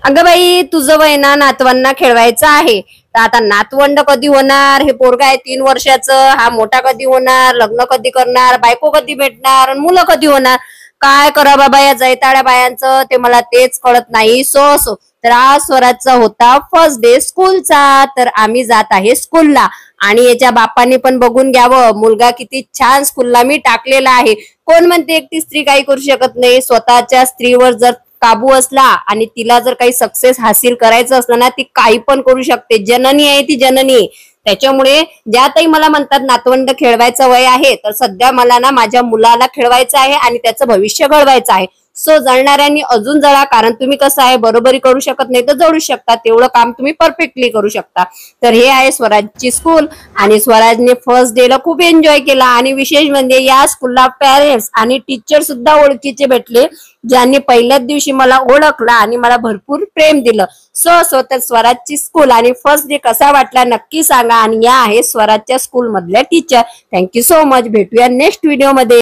अगं बाई, तुझं वय ना नातवांना खेळवायचं आहे. तर आता नातवंड कधी होणार? हे पोरगा आहे 3 वर्षाचं, हा मोठा कधी होणार? लग्न कधी करणार? बायको कधी भेटणार? मुलं कधी होणार? काय करा बाबा या जैताड्या बायांचं, ते मला तेच कळत नाही. सो तर आज स्वराजचा होता फर्स्ट डे स्कूलचा, तर आम्ही जात आहे स्कूलला. आणि याच्या बापाने पण बघून घ्यावं, मुलगा किती छान स्कूलला मी टाकलेला आहे. कोण म्हणते एकटी स्त्री काही करू शकत नाही? स्वतःच्या स्त्रीवर जर काबू असला आणि तिला जर काही सक्सेस हासिल करायचं असलं ना, ती काही पण करू शकते. जननी आहे ती, जननी. त्याच्यामुळे ज्यातही मला म्हणतात नातवंड खेळवायचं वय आहे, तर सध्या मला ना माझ्या मुलाला खेळवायचं आहे आणि त्याचं भविष्य घडवायचं आहे. सो जळणाऱ्यांनी अजून जळा, कारण तुम्ही कसं आहे, बरोबरी करू शकत नाही तर जळू शकता. तेवढं काम तुम्ही परफेक्टली करू शकता. तर हे आहे स्वराजची स्कूल आणि स्वराजने फर्स्ट डे ला खूप एन्जॉय केला. आणि विशेष म्हणजे या स्कूलला पेरेंट्स आणि टीचर सुद्धा ओळखीचे भेटले, ज्यांनी पहिल्याच दिवशी मला ओळखला आणि मला भरपूर प्रेम दिलं. सो तर स्वराजची स्कूल आणि फर्स्ट डे कसा वाटला नक्की सांगा. आणि या आहे स्वराजच्या स्कूल मधल्या टीचर. Thank you so much. भेटूया नेक्स्ट व्हिडिओ मध्ये.